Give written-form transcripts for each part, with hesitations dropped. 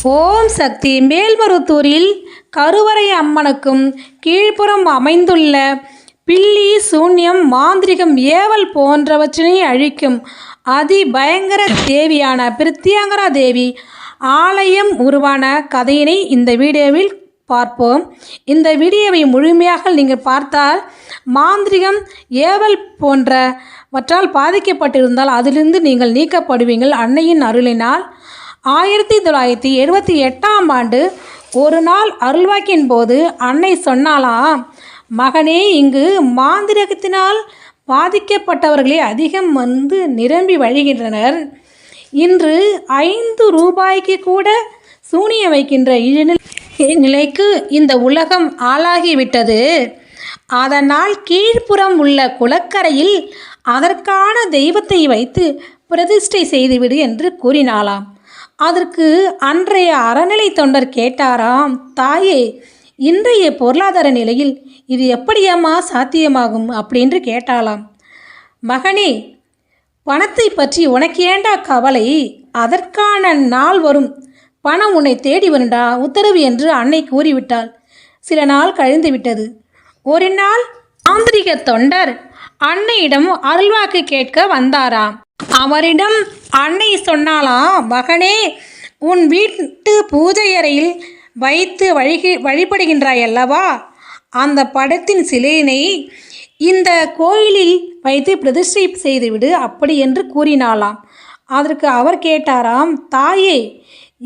ஓம் சக்தி. மேல்மருவத்தூரில் கருவறை அம்மனுக்கும் கீழ்ப்புறம் அமைந்துள்ள பில்லி, சூன்யம், மாந்திரிகம், ஏவல் போன்றவற்றினை அழிக்கும் அதிபயங்கர தேவியான பிரத்யங்கரா தேவி ஆலயம் உருவான கதையினை இந்த வீடியோவில் பார்ப்போம். இந்த வீடியோவை முழுமையாக நீங்கள் பார்த்தால் மாந்திரிகம், ஏவல் போன்றவற்றால் பாதிக்கப்பட்டிருந்தால் அதிலிருந்து நீங்கள் நீக்கப்படுவீங்கள் அன்னையின் அருளினால். 1978ஆம் ஆண்டு ஒரு நாள் அருள்வாக்கின் போது அன்னை சொன்னாலாம், மகனே, இங்கு மாந்திரகத்தினால் பாதிக்கப்பட்டவர்களே அதிகம் நிரம்பி வழிகின்றனர். இன்று 5 ரூபாய்க்கு கூட சூனியம் வைக்கின்ற நிலைக்கு இந்த உலகம் ஆளாகிவிட்டது. அதனால் கீழ்ப்புறம் உள்ள குளக்கரையில் அதற்கான தெய்வத்தை வைத்து பிரதிஷ்டை செய்துவிடு என்று கூறினாளாம். அதற்கு அன்றைய அறநிலை தொண்டர் கேட்டாராம், தாயே, இன்றைய பொருளாதார நிலையில் இது எப்படியம்மா சாத்தியமாகும் அப்படின்னு கேட்டாலாம். மகனே, பணத்தை பற்றி உனக்கு ஏண்டா கவலை? அதற்கான நாள் வரும், பணம் உன்னை தேடி வருண்டா, உத்தரவு என்று அன்னை கூறிவிட்டாள். சில நாள் கழிந்து விட்டது. ஒரு நாள் மாந்திரிக தொண்டர் அன்னையிடம் அருள்வாக்கு கேட்க வந்தாராம். அவரிடம் அன்னை சொன்னாலாம், மகனே, உன் வீட்டு பூஜை அறையில் வைத்து வழிபடுகின்றாய் அல்லவா, அந்த படத்தின் சிலையினை இந்த கோயிலில் வைத்து பிரதிஷ்டை செய்துவிடு அப்படி என்று கூறினாலாம். அதற்கு அவர் கேட்டாராம், தாயே,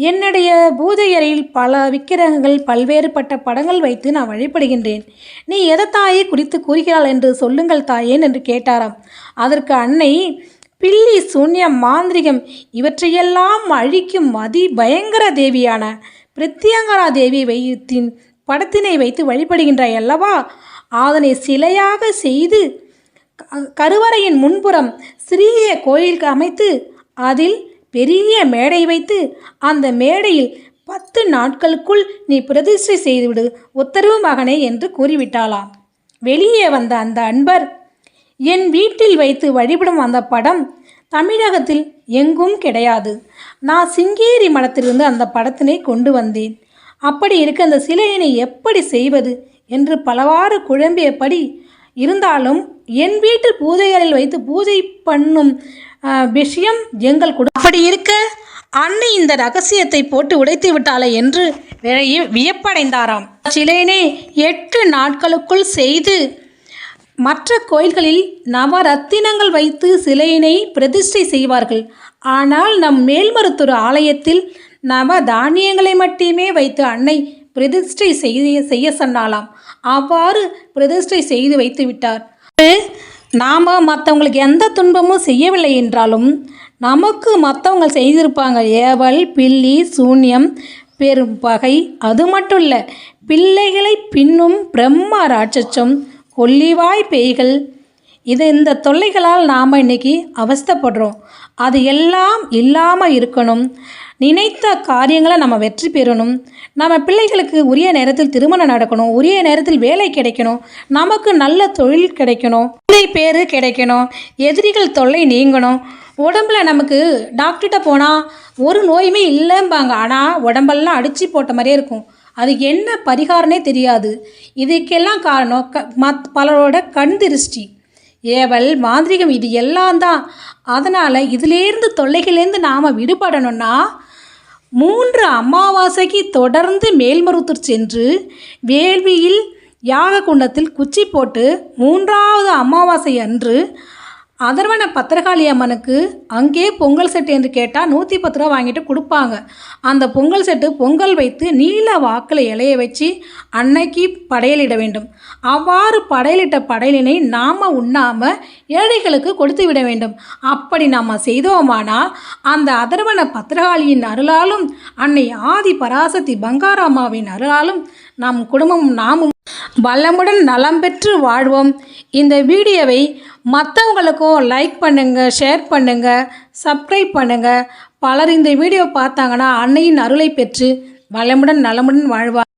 என்னுடைய பூஜை அறையில் பல விக்கிரகங்கள், பல்வேறுபட்ட படங்கள் வைத்து நான் வழிபடுகின்றேன். நீ எதை தாயே குறித்து கூறுகிறாள் என்று சொல்லுங்கள் தாயேன் என்று கேட்டாராம். அதற்கு அன்னை, பில்லி, சூன்யம், மாந்திரிகம் இவற்றையெல்லாம் அழிக்கும் அதிபயங்கர தேவியான பிரத்யங்கரா தேவி வைத்தின் படத்தினை வைத்து வழிபடுகின்றாய் அல்லவா, அதனை சிலையாக செய்து கருவறையின் முன்புறம் சிறிய கோயில் அமைத்து அதில் பெரிய மேடை வைத்து அந்த மேடையில் 10 நாட்களுக்குள் நீ பிரதிஷ்டை செய்துவிடு, உத்தரவு மகனே என்று கூறிவிட்டாளாம். வெளியே வந்த அந்த அன்பர், என் வீட்டில் வைத்து வழிபடும் அந்த படம் தமிழகத்தில் எங்கும் கிடையாது. நான் சிங்கேரி மடத்திலிருந்து அந்த படத்தினை கொண்டு வந்தேன். அப்படி இருக்க அந்த சிலையினை எப்படி செய்வது என்று பலவாறு குழம்பியபடி இருந்தாலும் என் வீட்டு பூஜைகளில் வைத்து பூஜை பண்ணும் விஷயம் எங்கள் அப்படி இருக்க அன்னை இந்த ரகசியத்தை போட்டு உடைத்து விட்டாளே என்று வியப்படைந்தாராம். சிலையினை 8 நாட்களுக்குள் செய்து மற்ற கோயில்களில் நவரத்தினங்கள் வைத்து சிலையினை பிரதிஷ்டை செய்வார்கள். ஆனால் நம் மேல்மருவத்தூர் ஆலயத்தில் நவ தானியங்களை மட்டுமே வைத்து அன்னை பிரதிஷ்டை செய்ய சொன்னாலாம். அவ்வாறு பிரதிஷ்டை செய்து வைத்து விட்டார். நாம் மற்றவங்களுக்கு எந்த துன்பமும் செய்யவில்லை என்றாலும் நமக்கு மற்றவங்க செய்திருப்பாங்க ஏவல், பில்லி, சூன்யம், பெரும் பகை. அது மட்டும் இல்லை, பிள்ளைகளை பின்னும் பிரம்ம ராட்சசம், கொல்லிவாய் பேய்கள், இந்த தொல்லைகளால் நாம் இன்றைக்கி அவஸ்தைப்படுறோம். அது எல்லாம் இல்லாமல் இருக்கணும். நினைத்த காரியங்களை நம்ம வெற்றி பெறணும். நம்ம பிள்ளைகளுக்கு உரிய நேரத்தில் திருமணம் நடக்கணும், உரிய நேரத்தில் வேலை கிடைக்கணும், நமக்கு நல்ல தொழில் கிடைக்கணும், பேர் கிடைக்கணும், எதிரிகள் தொல்லை நீங்கணும். உடம்புல நமக்கு டாக்டர்கிட்ட போனால் ஒரு நோயுமே இல்லைம்பாங்க, ஆனால் உடம்பெல்லாம் அடித்து போட்ட மாதிரியே இருக்கும். அதுக்கு என்ன பரிகாரனே தெரியாது. இதுக்கெல்லாம் காரணம் பலரோட கண் திருஷ்டி, ஏவல், மாந்திரிகம், இது எல்லாம் தான். அதனால் இதிலேருந்து தொல்லைகளிலேருந்து நாம் விடுபடணும்னா 3 அமாவாசைக்கு தொடர்ந்து மேல்மருவத்தூர் சென்று வேள்வியில் யாக குண்டத்தில் குச்சி போட்டு 3வது அமாவாசை அன்று அதர்வன பத்திரகாளி அம்மனுக்கு அங்கே பொங்கல் செட்டு என்று கேட்டால் 110 ரூபா வாங்கிட்டு கொடுப்பாங்க. அந்த பொங்கல் செட்டு பொங்கல் வைத்து நீல வாக்கில் இலையை வச்சு அன்னைக்கு படையலிட வேண்டும். அவ்வாறு படையலிட்ட படையலினை நாம் உண்ணாமல் ஏழைகளுக்கு கொடுத்து விட வேண்டும். அப்படி நாம் செய்தோமானால் அந்த அதர்வன பத்திரகாளியின் அருளாலும் அன்னை ஆதி பராசக்தி பங்காராமாவின் அருளாலும் நம் குடும்பமும் நாமும் வளமுடன் நலம் பெற்று வாழ்வோம். இந்த வீடியோவை மற்றவங்களுக்கும் லைக் பண்ணுங்கள், ஷேர் பண்ணுங்கள், சப்ஸ்கிரைப் பண்ணுங்கள். பலர் இந்த வீடியோ பார்த்தாங்கன்னா அன்னையின் அருளை பெற்று வளமுடன் நலமுடன் வாழ்வார்.